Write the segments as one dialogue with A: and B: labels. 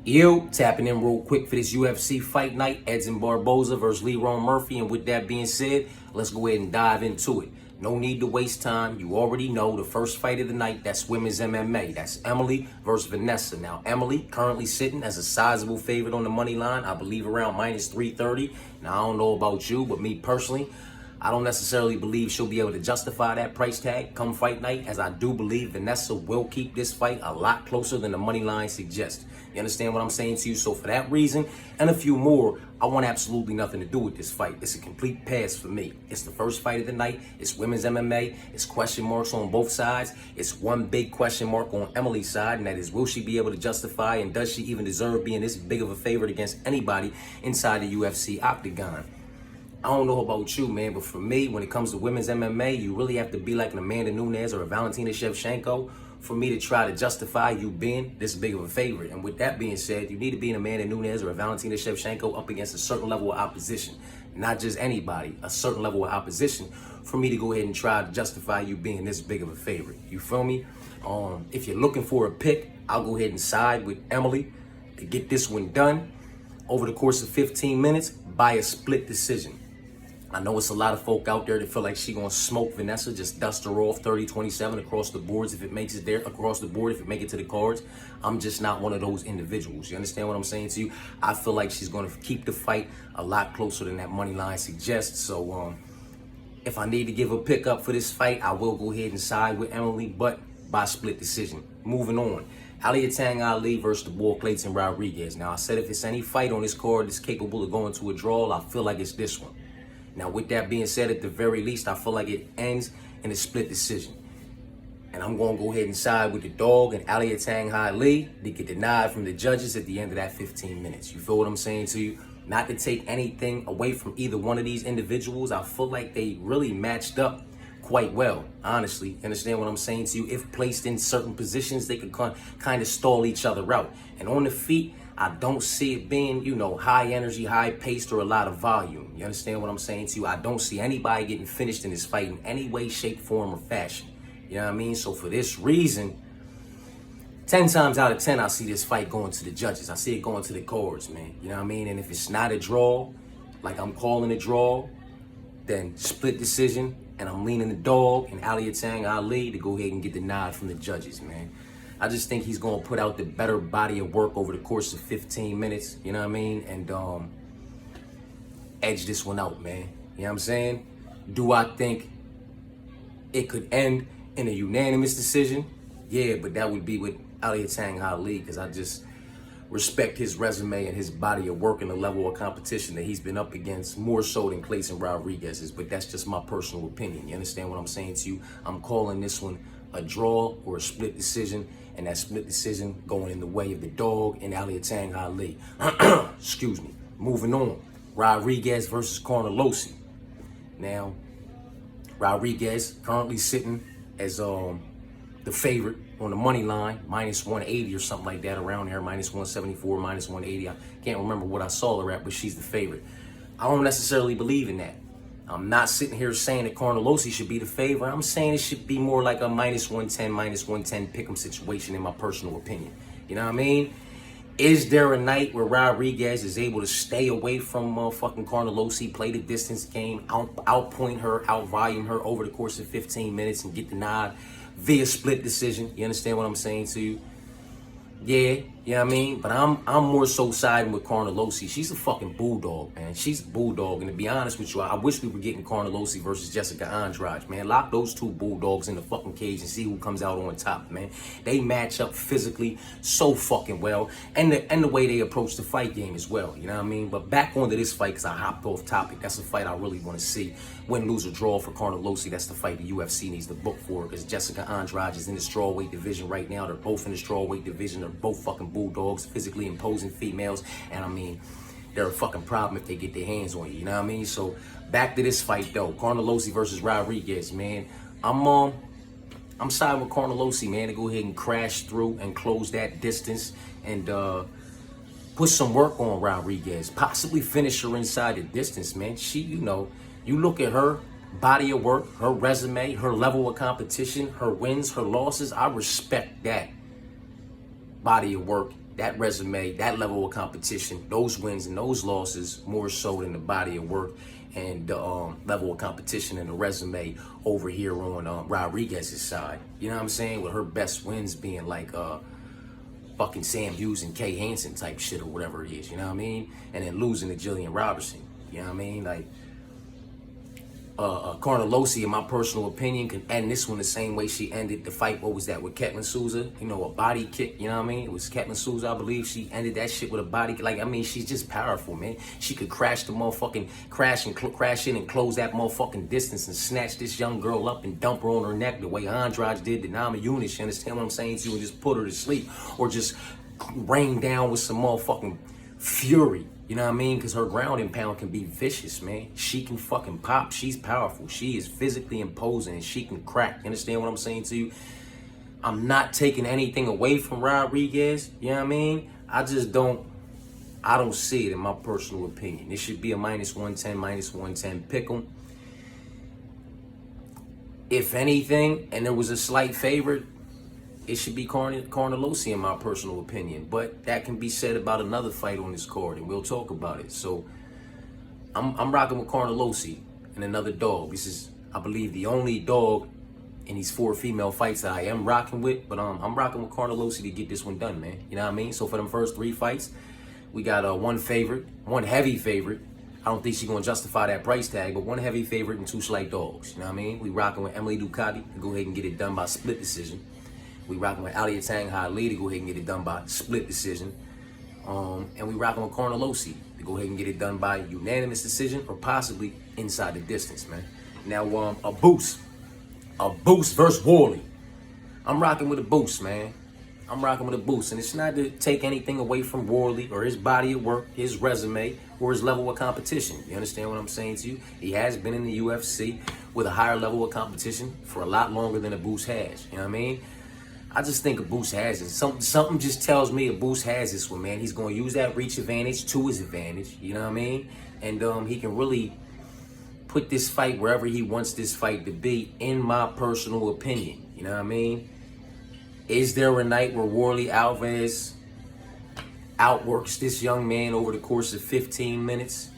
A: Yo, tapping in real quick for this UFC fight night, Edson Barboza versus Lerone Murphy. And with that being said, let's go ahead and dive into it. No need to waste time. You already know the first fight of the night, that's women's MMA. That's Emily versus Vanessa. Now, Emily currently sitting as a sizable favorite on the money line, I believe around minus 330. Now, I don't know about you, but me personally, I don't necessarily believe she'll be able to justify that price tag come fight night, as I do believe Vanessa will keep this fight a lot closer than the money line suggests. You understand what I'm saying to you? So for that reason and a few more, I want absolutely nothing to do with this fight. It's a complete pass for me. It's the first fight of the night. It's women's MMA. It's question marks on both sides. It's one big question mark on Emily's side, and that is, will she be able to justify, and does she even deserve being this big of a favorite against anybody inside the UFC octagon? I don't know about you, man, but for me, when it comes to women's MMA, you really have to be like an Amanda Nunes or a Valentina Shevchenko for me to try to justify you being this big of a favorite. And with that being said, you need to be an Amanda Nunes or a Valentina Shevchenko up against a certain level of opposition. Not just anybody, a certain level of opposition for me to go ahead and try to justify you being this big of a favorite. You feel me? If you're looking for a pick, I'll go ahead and side with Emily to get this one done over the course of 15 minutes by a split decision. I know it's a lot of folk out there that feel like she gonna smoke Vanessa, just dust her off 30-27 across the boards if it makes it there, across the board if it make it to the cards. I'm just not one of those individuals. You understand what I'm saying to you? I feel like she's gonna keep the fight a lot closer than that money line suggests. So if I need to give a pick up for this fight, I will go ahead and side with Emily, but by split decision. Moving on. Aliatang Ali versus the boy Clayton Rodriguez. Now, I said if it's any fight on this card that's capable of going to a draw, I feel like it's this one. Now, with that being said, at the very least, I feel like it ends in a split decision. And I'm going to go ahead and side with the dog and Aliatang Ali to get denied from the judges at the end of that 15 minutes. You feel what I'm saying to you? Not to take anything away from either one of these individuals. I feel like they really matched up quite well, honestly. Understand what I'm saying to you? If placed in certain positions, they could kind of stall each other out. And on the feet, I don't see it being, high energy, high paced, or a lot of volume. You understand what I'm saying to you? I don't see anybody getting finished in this fight in any way, shape, form, or fashion. You know what I mean? So for this reason, 10 times out of 10, I see this fight going to the judges. I see it going to the cards, man. You know what I mean? And if it's not a draw, like I'm calling a draw, then split decision, and I'm leaning the dog and Aliatang Ali to go ahead and get the nod from the judges, man. I just think he's going to put out the better body of work over the course of 15 minutes, you know what I mean? And edge this one out, man. You know what I'm saying? Do I think it could end in a unanimous decision? Yeah, but that would be with Aliatang Ali, because I just respect his resume and his body of work and the level of competition that he's been up against more so than Clayton Rodriguez's. But that's just my personal opinion. You understand what I'm saying to you? I'm calling this one a draw or a split decision, and that split decision going in the way of the dog and Aliatang Ali. Excuse me. Moving on. Rodriguez versus Carnelossi. Now, Rodriguez currently sitting as the favorite on the money line, minus 180 or something like that, around there, minus 174, minus 180. I can't remember what I saw her at, but she's the favorite. I don't necessarily believe in that. I'm not sitting here saying that Carnelossi should be the favorite. I'm saying it should be more like a minus 110 pick'em situation, in my personal opinion. You know what I mean? Is there a night where Rodriguez is able to stay away from fucking Carnelossi, play the distance game, outpoint her, outvolume her over the course of 15 minutes and get the nod via split decision? You understand what I'm saying to you? Yeah, you know what I mean? But I'm more so siding with Carnelossi. She's a fucking bulldog, man. She's a bulldog. And to be honest with you, I wish we were getting Carnelossi versus Jessica Andrade, man. Lock those two bulldogs in the fucking cage and see who comes out on top, man. They match up physically so fucking well. And the way they approach the fight game as well, you know what I mean? But back onto this fight, because I hopped off topic. That's a fight I really want to see. Win, lose, or draw for Carnelossi. That's the fight the UFC needs to book for, because Jessica Andrade is in the strawweight division right now. They're both in the strawweight division. They're both fucking bulldogs, physically imposing females. And I mean, they're a fucking problem if they get their hands on you, you know what I mean? So back to this fight though, Carnelossi versus Rodriguez, man. I'm siding with Carnelossi, man, to go ahead and crash through and close that distance and put some work on Rodriguez, possibly finish her inside the distance, man. She, you look at her body of work, her resume, her level of competition, her wins, her losses. I respect that body of work that resume, that level of competition, those wins and those losses, more so than the body of work and the level of competition and the resume over here on Rodriguez's side. You know what I'm saying? With her best wins being like fucking Sam Hughes and Kay Hansen type shit or whatever it is, you know what I mean? And then losing to Jillian Robertson, you know what I mean? Like, Carnelossi, in my personal opinion, can end this one the same way she ended the fight. What was that, with Ketlin Souza? You know, a body kick, you know what I mean? It was Ketlin Souza, I believe. She ended that shit with a body kick. Like, I mean, she's just powerful, man. She could crash the motherfucking, crash in and close that motherfucking distance and snatch this young girl up and dump her on her neck the way Andrade did to Nama Yunus. You understand what I'm saying to you? And just put her to sleep. Or just rain down with some motherfucking fury. You know what I mean? Because her ground and pound can be vicious, man. She can fucking pop. She's powerful. She is physically imposing and she can crack. You understand what I'm saying to you? I'm not taking anything away from Rodriguez. You know what I mean? I don't see it in my personal opinion. It should be a -110 pick 'em. If anything, and there was a slight favorite, it should be Carnelossi in my personal opinion. But that can be said about another fight on this card, and we'll talk about it. So I'm rocking with Carnelossi and another dog. This is, I believe, the only dog in these 4 female fights that I am rocking with. But I'm rocking with Carnelossi to get this one done, man. You know what I mean? So for them first 3 fights, we got one favorite, one heavy favorite. I don't think she's going to justify that price tag, but one heavy favorite and 2 slight dogs. You know what I mean? We rocking with Emily Ducati to go ahead and get it done by split decision. We rocking with Alia Tang Lee to go ahead and get it done by split decision. And we rocking with Carnelossi to go ahead and get it done by unanimous decision or possibly inside the distance, man. Now, a boost versus Worley. I'm rocking with a boost, man. I'm rocking with a boost. And it's not to take anything away from Worley or his body of work, his resume, or his level of competition. You understand what I'm saying to you? He has been in the UFC with a higher level of competition for a lot longer than a boost has. You know what I mean? I just think a boost has it. Something just tells me a boost has this one, man. He's going to use that reach advantage to his advantage. You know what I mean? And he can really put this fight wherever he wants this fight to be, in my personal opinion. You know what I mean? Is there a night where Worley Alves outworks this young man over the course of 15 minutes?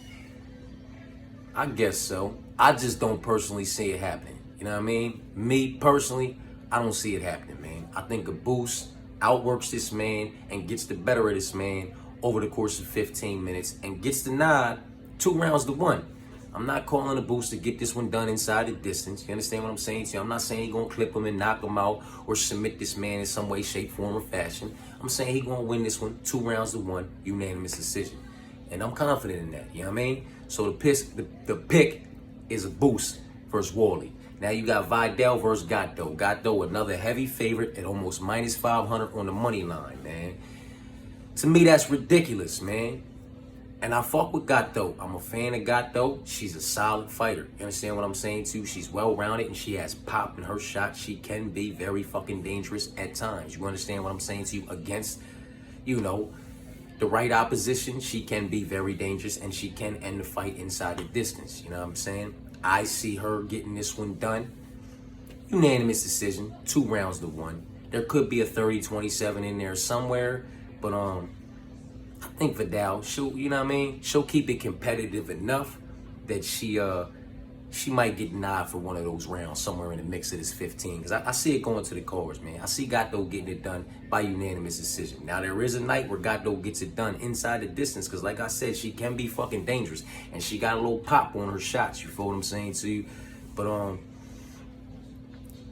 A: I guess so. I just don't personally see it happening. You know what I mean? Me, personally, I don't see it happening, man. I think a boost outworks this man and gets the better of this man over the course of 15 minutes and gets the nod 2 rounds to 1. I'm not calling a boost to get this one done inside the distance. You understand what I'm saying to you? I'm not saying he's going to clip him and knock him out or submit this man in some way, shape, form, or fashion. I'm saying he's going to win this one 2 rounds to 1, unanimous decision. And I'm confident in that, you know what I mean? So the pick is a boost versus Worley. Now you got Vidal versus Gatto. Gatto, another heavy favorite at almost -500 on the money line, man. To me, that's ridiculous, man. And I fuck with Gatto. I'm a fan of Gatto. She's a solid fighter. You understand what I'm saying too? She's well-rounded and she has pop in her shot. She can be very fucking dangerous at times. You understand what I'm saying to you? Against, you know, the right opposition, she can be very dangerous and she can end the fight inside the distance. You know what I'm saying? I see her getting this one done. Unanimous decision, 2 rounds to 1. There could be a 30-27 in there somewhere, but I think Vidal, she'll, you know what I mean? She'll keep it competitive enough that she might get nod for one of those rounds somewhere in the mix of this 15. Because I see it going to the cards, man. I see Gatto getting it done by unanimous decision. Now, there is a night where Gatto gets it done inside the distance. Because like I said, she can be fucking dangerous. And she got a little pop on her shots. You feel what I'm saying to you? But,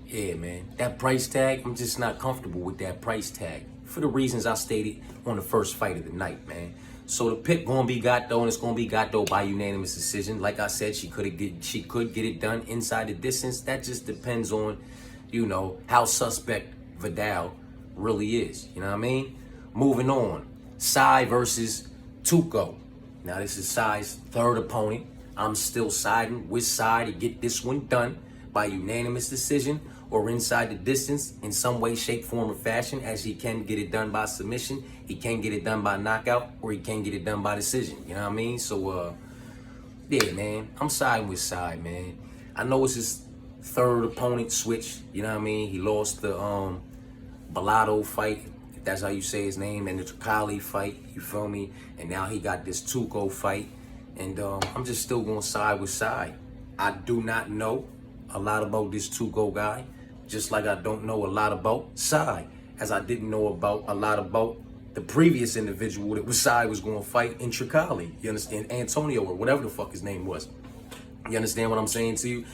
A: yeah, man. That price tag, I'm just not comfortable with that price tag. For the reasons I stated on the first fight of the night, man. So the pick gonna be Gatto, and it's gonna be Gatto by unanimous decision. Like I said, she could get it done inside the distance. That just depends on, you know, how suspect Vidal really is. You know what I mean? Moving on, Sai versus Tuco. Now this is Sai's 3rd opponent. I'm still siding with Sai to get this one done by unanimous decision or inside the distance in some way, shape, form, or fashion, as he can get it done by submission, he can get it done by knockout, or he can get it done by decision. You know what I mean? So, yeah, man, I'm siding with Sai, man. I know it's his 3rd opponent switch. You know what I mean? He lost the Bellotto fight if that's how you say his name, and the Tricali fight, you feel me? And now he got this Tuco fight, and I'm just still going side with side. I do not know a lot about this Tuco guy, just like I don't know a lot about Sai, as I didn't know about a lot about the previous individual that Sai was going to fight in Tricali. You understand? Antonio, or whatever the fuck his name was. You understand what I'm saying to you?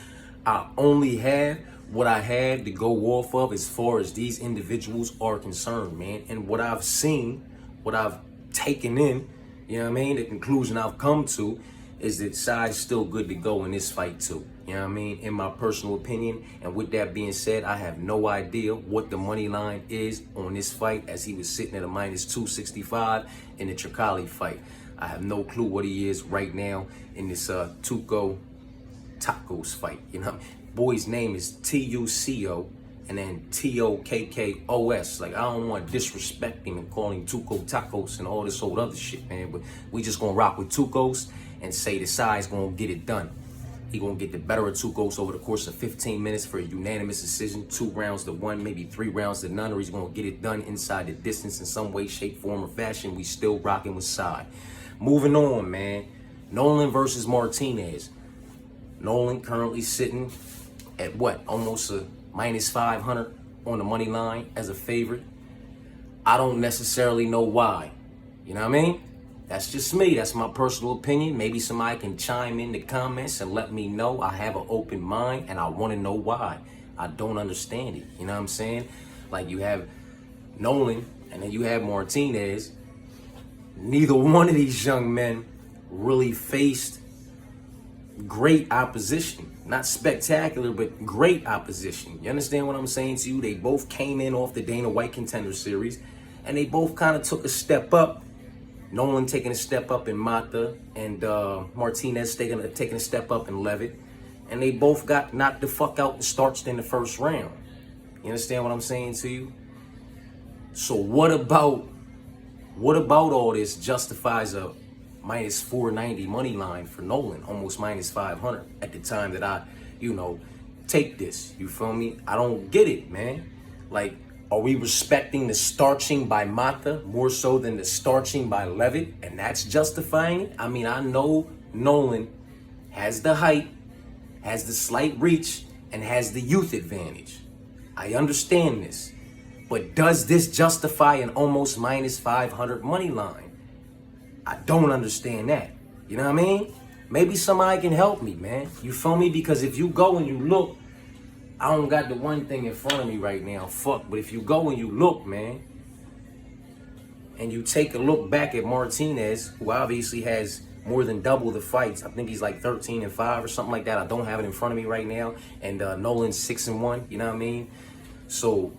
A: I only had what I had to go off of as far as these individuals are concerned, man. And what I've seen, what I've taken in, you know what I mean? The conclusion I've come to is that Sai's still good to go in this fight too. You know what I mean? In my personal opinion. And with that being said, I have no idea what the money line is on this fight, as he was sitting at a minus 265 in the Tricali fight. I have no clue what he is right now in this Tuco Tacos fight. You know, boy's name is Tuco and then Tokkos. Like, I don't want to disrespect him and call him Tuco Tacos and all this old other shit, man. But we just gonna rock with Tucos and say the Sai's gonna get it done. He gonna get the better of Tucos over the course of 15 minutes for a unanimous decision, 2 rounds to 1, maybe 3 rounds to none, or he's gonna get it done inside the distance in some way, shape, form, or fashion. We still rocking with Sai. Moving on, man. Nolan versus Martinez. Nolan currently sitting at what? Almost a minus 500 on the money line as a favorite. I don't necessarily know why. You know what I mean? That's just me. That's my personal opinion. Maybe somebody can chime in the comments and let me know. I have an open mind and I want to know why. I don't understand it. You know what I'm saying? Like, you have Nolan and then you have Martinez. Neither one of these young men really faced great opposition. Not spectacular, but great opposition. You understand what I'm saying to you? They both came in off the Dana White Contender Series, and they both kind of took a step up. Nolan taking a step up in Mata, and Martinez taking a step up in Levitt. And they both got knocked the fuck out and starched in the first round. You understand what I'm saying to you? So what about all this justifies a minus 490 money line for Nolan, almost minus 500 at the time that I, take this? You feel me? I don't get it, man. Like, are we respecting the starching by Mata more so than the starching by Levitt, and that's justifying it? I mean, I know Nolan has the height, has the slight reach, and has the youth advantage. I understand this. But does this justify an almost minus 500 money line? I don't understand that. You know what I mean? Maybe somebody can help me, man. You feel me? Because if you go and you look, I don't got the one thing in front of me right now, fuck. But if you go and you look, man, and you take a look back at Martinez, who obviously has more than double the fights. I think he's like 13-5 or something like that. I don't have it in front of me right now. And Nolan's 6-1, you know what I mean? So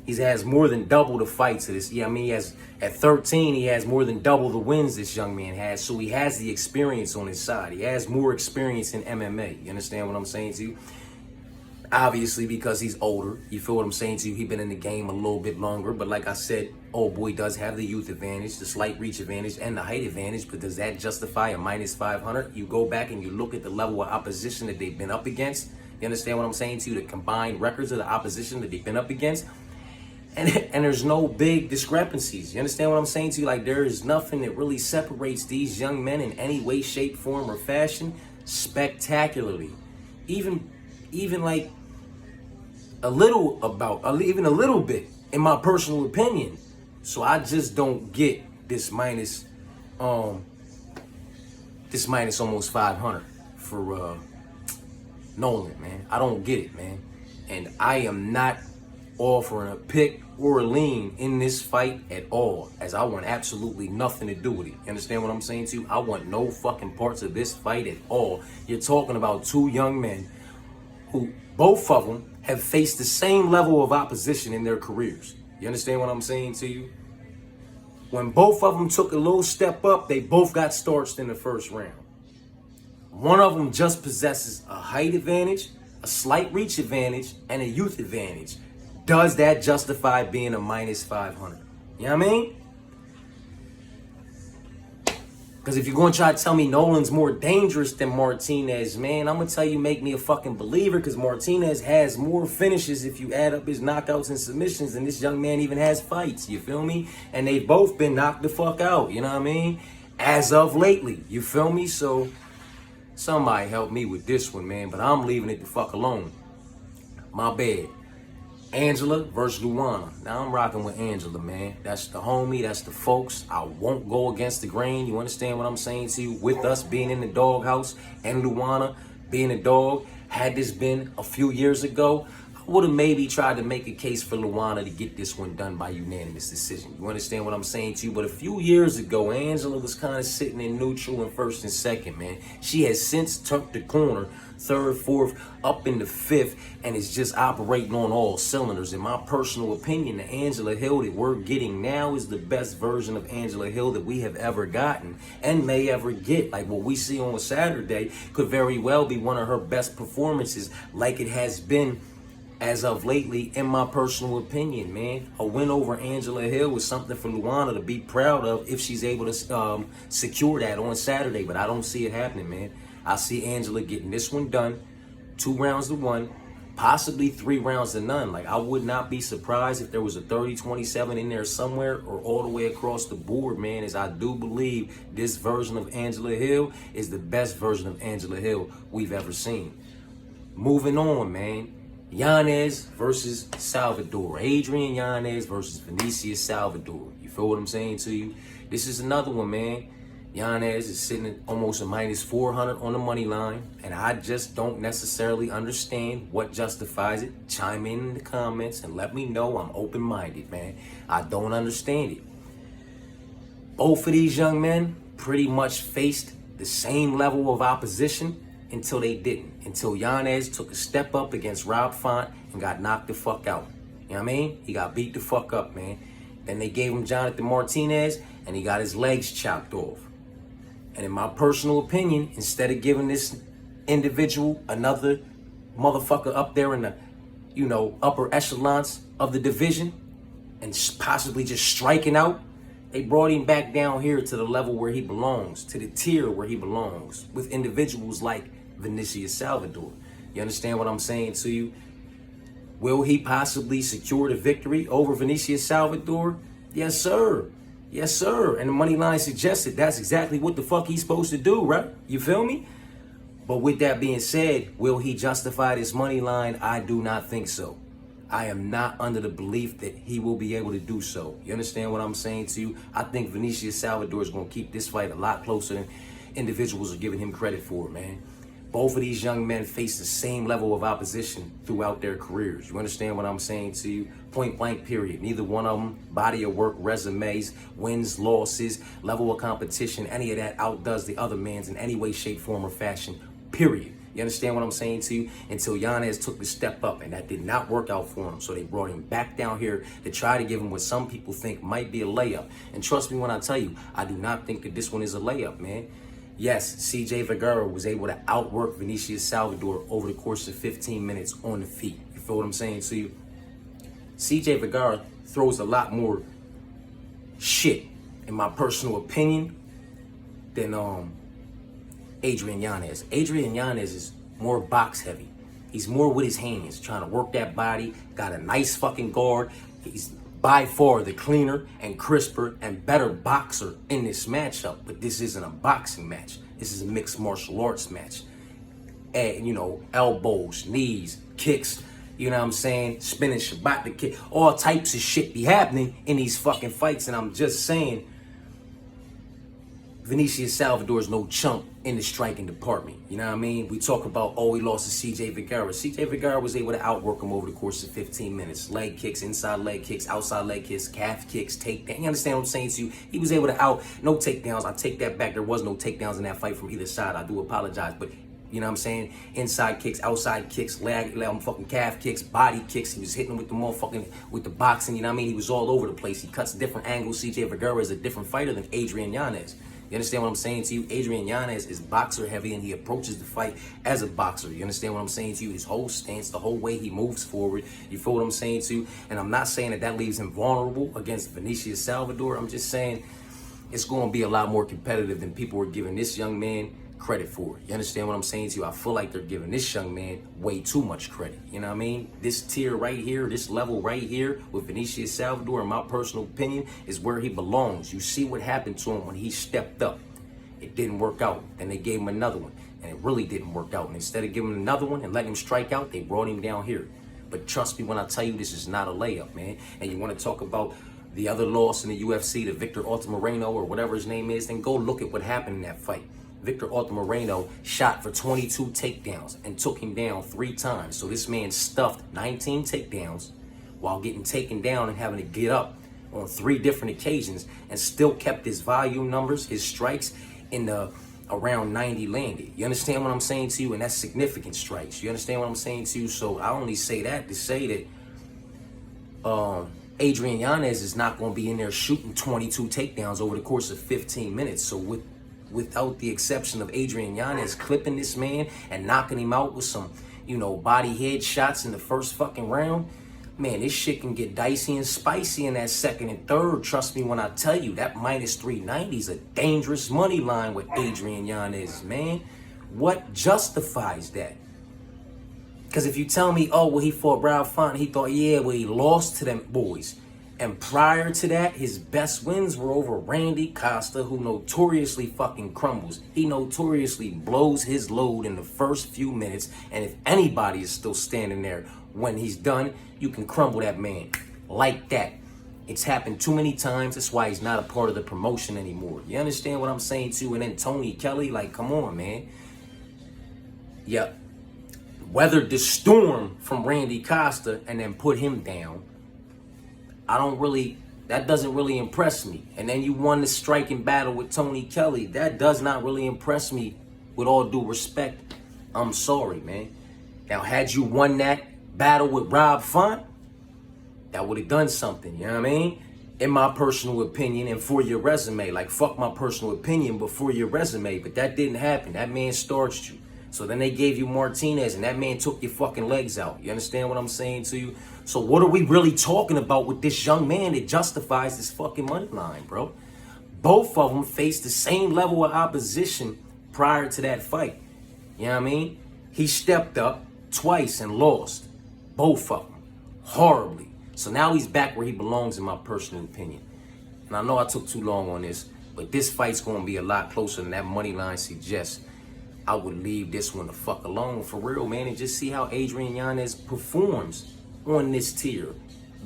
A: he has more than double the fights of this. Yeah, I mean, he has, at 13, he has more than double the wins this young man has. So he has the experience on his side. He has more experience in MMA. You understand what I'm saying to you? Obviously, because he's older. You feel what I'm saying to you? He's been in the game a little bit longer. But like I said, old boy does have the youth advantage, the slight reach advantage, and the height advantage. But does that justify a minus 500? You go back and you look at the level of opposition that they've been up against. You understand what I'm saying to you? The combined records of the opposition that they've been up against. And there's no big discrepancies. You understand what I'm saying to you? Like, there is nothing that really separates these young men in any way, shape, form, or fashion spectacularly. Even like even a little bit, in my personal opinion. So I just don't get this minus almost 500 for Nolan, man. I don't get it, man. And I am not offering a pick or a lean in this fight at all, as I want absolutely nothing to do with it. You understand what I'm saying to you? I want no fucking parts of this fight at all. You're talking about two young men who, both of them, have faced the same level of opposition in their careers. You understand what I'm saying to you? When both of them took a little step up, they both got starched in the first round. One of them just possesses a height advantage, a slight reach advantage, and a youth advantage. Does that justify being a minus 500? You know what I mean? Because if you're going to try to tell me Nolan's more dangerous than Martinez, man, I'm going to tell you, make me a fucking believer, because Martinez has more finishes if you add up his knockouts and submissions than this young man even has fights, you feel me? And they've both been knocked the fuck out, you know what I mean? As of lately, you feel me? So somebody help me with this one, man, but I'm leaving it the fuck alone. My bad. Angela versus Luana. Now I'm rocking with Angela, man. That's the homie, that's the folks. I won't go against the grain. You understand what I'm saying to you? With us being in the doghouse and Luana being a dog, had this been a few years ago, I would have maybe tried to make a case for Luana to get this one done by unanimous decision. You understand what I'm saying to you? But a few years ago, Angela was kind of sitting in neutral in first and second, man. She has since turned the corner, third, fourth, up in the fifth, and is just operating on all cylinders. In my personal opinion, the Angela Hill that we're getting now is the best version of Angela Hill that we have ever gotten and may ever get. Like what we see on Saturday could very well be one of her best performances, like it has been as of lately, in my personal opinion, man. A win over Angela Hill is something for Luana to be proud of if she's able to secure that on Saturday, but I don't see it happening, man. I see Angela getting this one done, 2 rounds to 1, possibly 3 rounds to none. Like, I would not be surprised if there was a 30-27 in there somewhere or all the way across the board, man, as I do believe this version of Angela Hill is the best version of Angela Hill we've ever seen. Moving on, man. Yanez versus Salvador. Adrian Yanez versus Vinicius Salvador. You feel what I'm saying to you? This is another one, man. Yanez is sitting at almost a -400 on the money line, and I just don't necessarily understand what justifies it. Chime in the comments and let me know. I'm open-minded, man. I don't understand it. Both of these young men pretty much faced the same level of opposition until they didn't. Until Yanez took a step up against Rob Font and got knocked the fuck out. You know what I mean? He got beat the fuck up, man. Then they gave him Jonathan Martinez, and he got his legs chopped off. And in my personal opinion, instead of giving this individual another motherfucker up there in the, you know, upper echelons of the division and possibly just striking out, they brought him back down here to the level where he belongs, to the tier where he belongs, with individuals like Vinicius Salvador. You understand what I'm saying to you? Will he possibly secure the victory over Vinicius Salvador? Yes, sir. Yes, sir. And the money line suggested that's exactly what the fuck he's supposed to do, right? You feel me? But with that being said, will he justify this money line? I do not think so. I am not under the belief that he will be able to do so. You understand what I'm saying to you? I think Vinicius Salvador is going to keep this fight a lot closer than individuals are giving him credit for, man. Both of these young men face the same level of opposition throughout their careers. You understand what I'm saying to you? Point blank, period. Neither one of them, body of work, resumes, wins, losses, level of competition, any of that outdoes the other man's in any way, shape, form, or fashion, period. You understand what I'm saying to you? Until Yanez took the step up, and that did not work out for him. So they brought him back down here to try to give him what some people think might be a layup. And trust me when I tell you, I do not think that this one is a layup, man. Yes, CJ Vergara was able to outwork Vinicius Salvador over the course of 15 minutes on the feet. You feel what I'm saying to you? CJ Vergara throws a lot more shit, in my personal opinion, than Adrian Yanez. Adrian Yanez is more box heavy. He's more with his hands, trying to work that body, got a nice fucking guard. He's by far the cleaner and crisper and better boxer in this matchup. But this isn't a boxing match. This is a mixed martial arts match. And, you know, elbows, knees, kicks, you know what I'm saying? Spinning Shabbat the kick. All types of shit be happening in these fucking fights. And I'm just saying, Vinicius Salvador is no chump in the striking department. You know what I mean? We talk about, oh, he lost to CJ Vergara. CJ Vergara was able to outwork him over the course of 15 minutes. Leg kicks, inside leg kicks, outside leg kicks, calf kicks, takedown. You understand what I'm saying to you? He was able to no takedowns. I take that back. There was no takedowns in that fight from either side. I do apologize. But you know what I'm saying? Inside kicks, outside kicks, fucking calf kicks, body kicks. He was hitting him with the motherfucking, with the boxing. You know what I mean? He was all over the place. He cuts different angles. CJ Vergara is a different fighter than Adrian Yanez. You understand what I'm saying to you? Adrian Yanez is boxer heavy, and he approaches the fight as a boxer. You understand what I'm saying to you? His whole stance, the whole way he moves forward. You feel what I'm saying to you? And I'm not saying that leaves him vulnerable against Vinicius Salvador. I'm just saying it's going to be a lot more competitive than people were giving this young man credit for. You understand what I'm saying to you? I feel like they're giving this young man way too much credit. You know what I mean? This tier right here, this level right here with Vinicius Salvador, in my personal opinion, is where he belongs. You see what happened to him when he stepped up. It didn't work out. Then they gave him another one, and it really didn't work out. And instead of giving him another one and letting him strike out, they brought him down here. But trust me when I tell you, this is not a layup, man. And you want to talk about the other loss in the UFC, the Victor Altamirano or whatever his name is, then go look at what happened in that fight. Victor Altamirano shot for 22 takedowns and took him down 3 times. So this man stuffed 19 takedowns while getting taken down and having to get up on 3 different occasions, and still kept his volume numbers, his strikes, in the around 90 landed. You understand what I'm saying to you? And that's significant strikes. You understand what I'm saying to you? So I only say that to say that Adrian Yanez is not going to be in there shooting 22 takedowns over the course of 15 minutes. So without the exception of Adrian Yanez clipping this man and knocking him out with some, body head shots in the first fucking round, man, this shit can get dicey and spicy in that second and third. Trust me when I tell you, that minus 390 is a dangerous money line with Adrian Yanez, man. What justifies that? Because if you tell me, oh, well, he fought Rob Font, he thought, yeah, well, he lost to them boys. And prior to that, his best wins were over Randy Costa, who notoriously fucking crumbles. He notoriously blows his load in the first few minutes. And if anybody is still standing there when he's done, you can crumble that man like that. It's happened too many times. That's why he's not a part of the promotion anymore. You understand what I'm saying too? And then Tony Kelly, like, come on, man. Yeah. Weathered the storm from Randy Costa and then put him down. That doesn't really impress me. And then you won the striking battle with Tony Kelly. That does not really impress me, with all due respect. I'm sorry, man. Now, had you won that battle with Rob Font, that would have done something, you know what I mean? In my personal opinion, and for your resume. Like, fuck my personal opinion, but for your resume. But that didn't happen. That man starched you. So then they gave you Martinez, and that man took your fucking legs out. You understand what I'm saying to you? So what are we really talking about with this young man that justifies this fucking money line, bro? Both of them faced the same level of opposition prior to that fight. You know what I mean? He stepped up twice and lost. Both of them. Horribly. So now he's back where he belongs, in my personal opinion. And I know I took too long on this, but this fight's going to be a lot closer than that money line suggests. I would leave this one the fuck alone, for real, man, and just see how Adrian Yanez performs on this tier,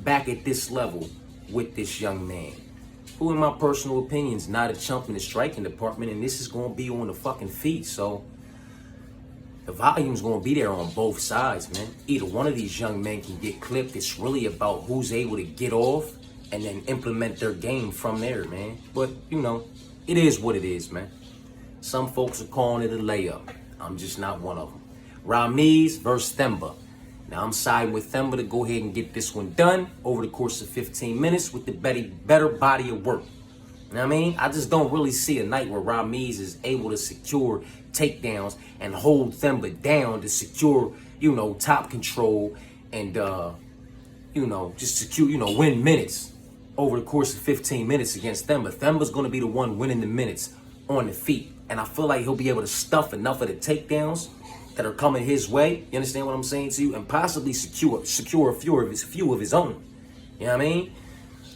A: back at this level with this young man, who in my personal opinion is not a chump in the striking department, and this is going to be on the fucking feet. So the volume's going to be there on both sides, man. Either one of these young men can get clipped. It's really about who's able to get off and then implement their game from there, man. But, it is what it is, man. Some folks are calling it a layup. I'm just not one of them. Ramiz versus Themba. Now, I'm siding with Themba to go ahead and get this one done over the course of 15 minutes with the better body of work. You know what I mean? I just don't really see a night where Ramiz is able to secure takedowns and hold Themba down to secure, top control and, just secure, win minutes over the course of 15 minutes against Themba. Themba's going to be the one winning the minutes on the feet. And I feel like he'll be able to stuff enough of the takedowns that are coming his way. You understand what I'm saying to you? And possibly secure a few of his own. You know what I mean?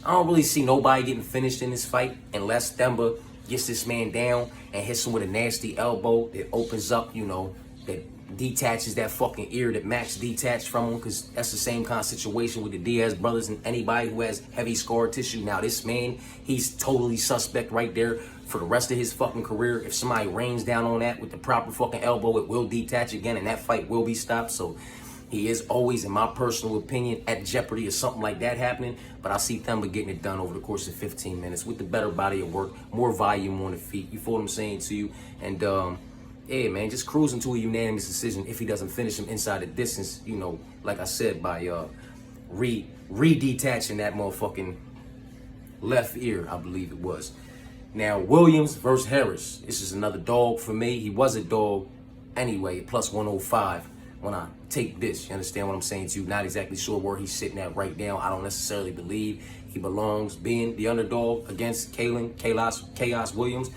A: I don't really see nobody getting finished in this fight unless Themba gets this man down and hits him with a nasty elbow that opens up, that detaches that fucking ear that Max detached from him, because that's the same kind of situation with the Diaz brothers and anybody who has heavy scar tissue. Now, this man, he's totally suspect right there for the rest of his fucking career. If somebody rains down on that with the proper fucking elbow, it will detach again and that fight will be stopped. So he is always, in my personal opinion, at jeopardy of something like that happening. But I see Themba getting it done over the course of 15 minutes with the better body of work, more volume on the feet. You feel what I'm saying to you? And, yeah, man, just cruising to a unanimous decision if he doesn't finish him inside the distance, like I said, by re-detaching that motherfucking left ear, I believe it was. Now, Williams versus Harris. This is another dog for me. He was a dog anyway, plus 105. when I take this. You understand what I'm saying to you? Not exactly sure where he's sitting at right now. I don't necessarily believe he belongs being the underdog against Chaos Williams,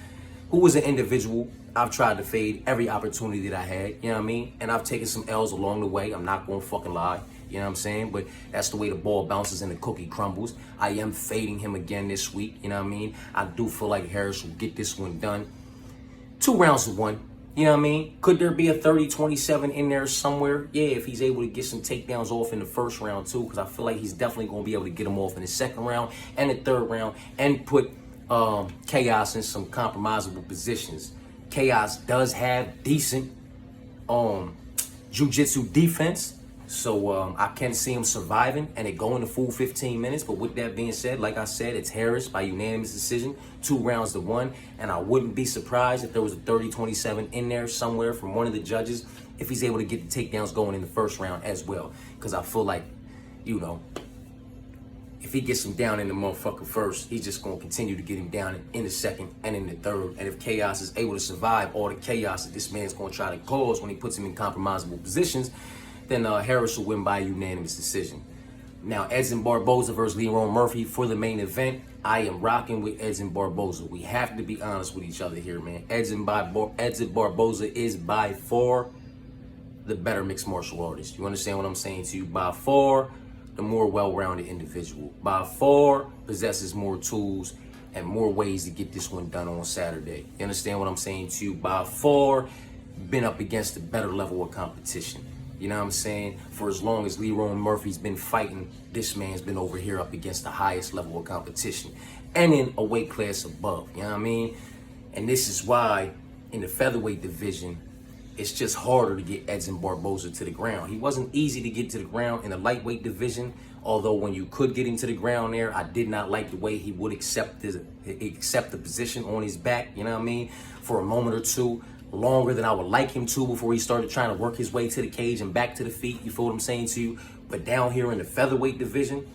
A: who was an individual I've tried to fade every opportunity that I had, you know what I mean? And I've taken some L's along the way. I'm not gonna fucking lie, you know what I'm saying? But that's the way the ball bounces and the cookie crumbles. I am fading him again this week, you know what I mean? I do feel like Harris will get this one done. 2 rounds to 1, you know what I mean? Could there be a 30-27 in there somewhere? Yeah, if he's able to get some takedowns off in the first round too, because I feel like he's definitely gonna be able to get them off in the second round and the third round and put Chaos in some compromisable positions. Chaos does have decent jiu-jitsu defense, so I can see him surviving and it going the full 15 minutes. But with that being said, like I said, it's Harris by unanimous decision, 2 rounds to 1, and I wouldn't be surprised if there was a 30-27 in there somewhere from one of the judges if he's able to get the takedowns going in the first round as well, because I feel like, you know, if he gets him down in the motherfucker first, he's just going to continue to get him down in the second and in the third. And if Chaos is able to survive all the chaos that this man's going to try to cause when he puts him in compromisable positions, then Harris will win by unanimous decision. Now, Edson Barboza versus Lerone Murphy for the main event. I am rocking with Edson Barboza. We have to be honest with each other here, man. Edson Barboza is by far the better mixed martial artist. You understand what I'm saying to you? By far the more well-rounded individual, by far possesses more tools and more ways to get this one done on Saturday. You understand what I'm saying to you? By far been up against a better level of competition. You know what I'm saying? For as long as Lerone Murphy's been fighting, this man's been over here up against the highest level of competition and in a weight class above. You know what I mean? And this is why in the featherweight division, it's just harder to get Edson Barboza to the ground. He wasn't easy to get to the ground in the lightweight division, although when you could get him to the ground there, I did not like the way he would accept the position on his back, you know what I mean, for a moment or two, longer than I would like him to before he started trying to work his way to the cage and back to the feet, you feel what I'm saying to you? But down here in the featherweight division,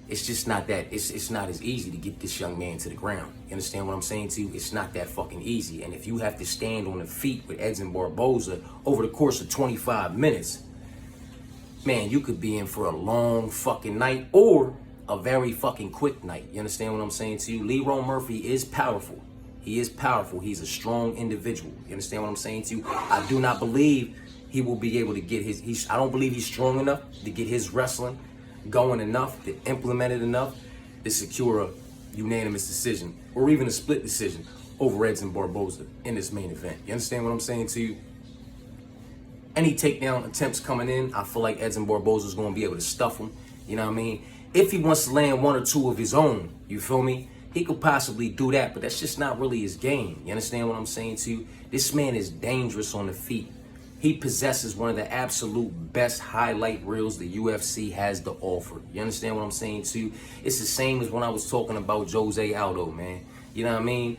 A: it's just not that, it's not as easy to get this young man to the ground. You understand what I'm saying to you? It's not that fucking easy. And if you have to stand on the feet with Edson Barboza over the course of 25 minutes, man, you could be in for a long fucking night or a very fucking quick night. You understand what I'm saying to you? Lerone Murphy is powerful. He is powerful. He's a strong individual. You understand what I'm saying to you? I do not believe he will be able to get I don't believe he's strong enough to get his wrestling going enough, to implement it enough to secure a unanimous decision or even a split decision over Edson Barboza in this main event. You understand what I'm saying to you? Any takedown attempts coming in, I feel like Edson Barboza is going to be able to stuff him. You know what I mean? If he wants to land 1 or 2 of his own, you feel me? He could possibly do that, but that's just not really his game. You understand what I'm saying to you? This man is dangerous on the feet. He possesses one of the absolute best highlight reels the UFC has to offer. You understand what I'm saying to you? It's the same as when I was talking about Jose Aldo, man. You know what I mean?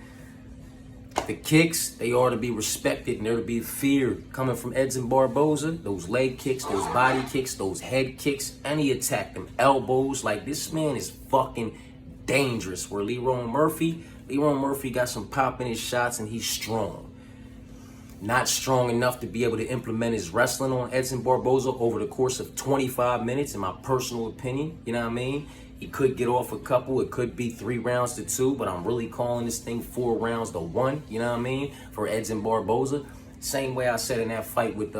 A: The kicks, they are to be respected and they're to be feared. Coming from Edson Barboza, those leg kicks, those body kicks, those head kicks, and he attacked them elbows. Like, this man is fucking dangerous. Where Lerone Murphy got some pop in his shots and he's strong. Not strong enough to be able to implement his wrestling on Edson Barboza over the course of 25 minutes, in my personal opinion. You know what I mean? He could get off a couple. It could be 3 rounds to 2, but I'm really calling this thing 4 rounds to 1. You know what I mean? For Edson Barboza. Same way I said in that fight with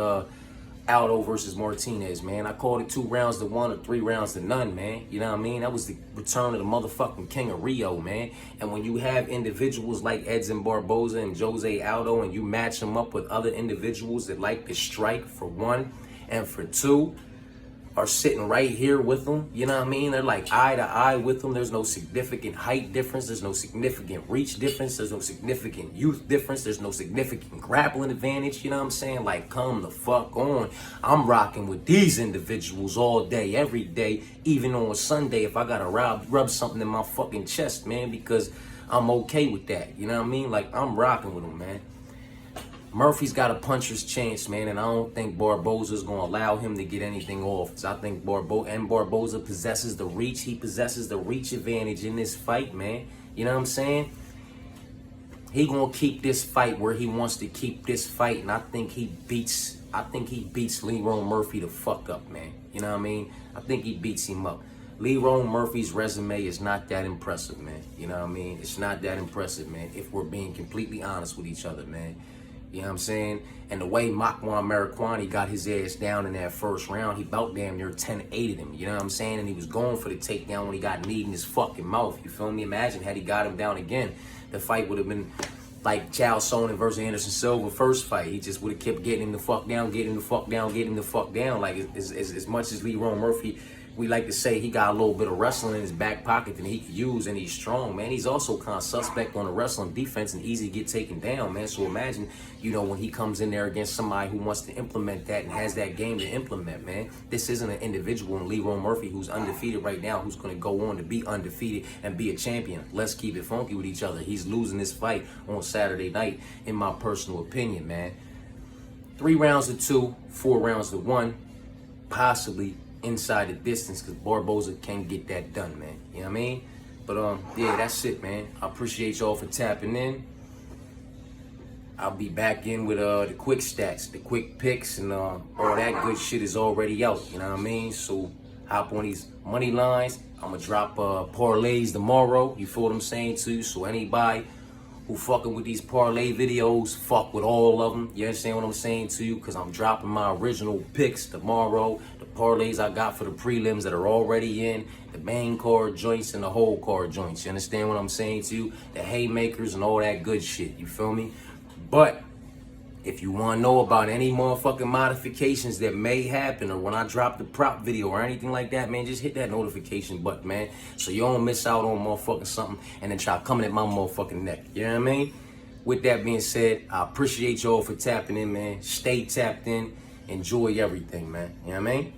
A: Aldo versus Martinez, man. I called it 2 rounds to 1 or 3 rounds to none, man. You know what I mean? That was the return of the motherfucking King of Rio, man. And when you have individuals like Edson Barboza and Jose Aldo and you match them up with other individuals that like to strike, for 1, and for 2, are sitting right here with them, you know what I mean? They're like eye to eye with them. There's no significant height difference. There's no significant reach difference. There's no significant youth difference. There's no significant grappling advantage. You know what I'm saying? Like, come the fuck on. I'm rocking with these individuals all day, every day, even on a Sunday if I gotta rub something in my fucking chest, man, because I'm okay with that. You know what I mean? Like, I'm rocking with them, man. Murphy's got a puncher's chance, man, and I don't think Barboza's going to allow him to get anything off. So I think Barboza possesses the reach. He possesses the reach advantage in this fight, man. You know what I'm saying? he gonna keep this fight where he wants to keep this fight, and I think he beats Lerone Murphy the fuck up, man. You know what I mean? I think he beats him up. Lerone Murphy's resume is not that impressive, man. You know what I mean? It's not that impressive, man, if we're being completely honest with each other, man. You know what I'm saying? And the way Makwan Mariquani got his ass down in that first round, he about damn near 10-8'd him. You know what I'm saying? And he was going for the takedown when he got kneed in his fucking mouth. You feel me? Imagine had he got him down again, the fight would have been like Chael Sonnen versus Anderson Silva first fight. He just would have kept getting him the fuck down, getting him the fuck down, getting him the fuck down. Like as much as Lerone Murphy, we like to say he got a little bit of wrestling in his back pocket that he could use, and he's strong, man. He's also kind of suspect on the wrestling defense and easy to get taken down, man. So imagine, you know, when he comes in there against somebody who wants to implement that and has that game to implement, man. This isn't an individual in Lerone Murphy who's undefeated right now, who's going to go on to be undefeated and be a champion. Let's keep it funky with each other. He's losing this fight on Saturday night, in my personal opinion, man. 3 rounds to 2, 4 rounds to 1, possibly inside the distance, because Barboza can get that done, man. You know what I mean? But yeah, that's it, man. I appreciate y'all for tapping in. I'll be back in with the quick stats, the quick picks, and all that good shit is already out. You know what I mean? So hop on these money lines. I'm gonna drop parlays tomorrow. You feel what I'm saying to you? So anybody who fucking with these parlay videos, fuck with all of them. You understand what I'm saying to you? Because I'm dropping my original picks tomorrow. The parlays I got for the prelims that are already in, the main card joints and the whole card joints. You understand what I'm saying to you? The haymakers and all that good shit. You feel me? But if you want to know about any motherfucking modifications that may happen, or when I drop the prop video or anything like that, man, just hit that notification button, man, so you don't miss out on motherfucking something and then try coming at my motherfucking neck. You know what I mean? With that being said, I appreciate y'all for tapping in, man. Stay tapped in. Enjoy everything, man. You know what I mean?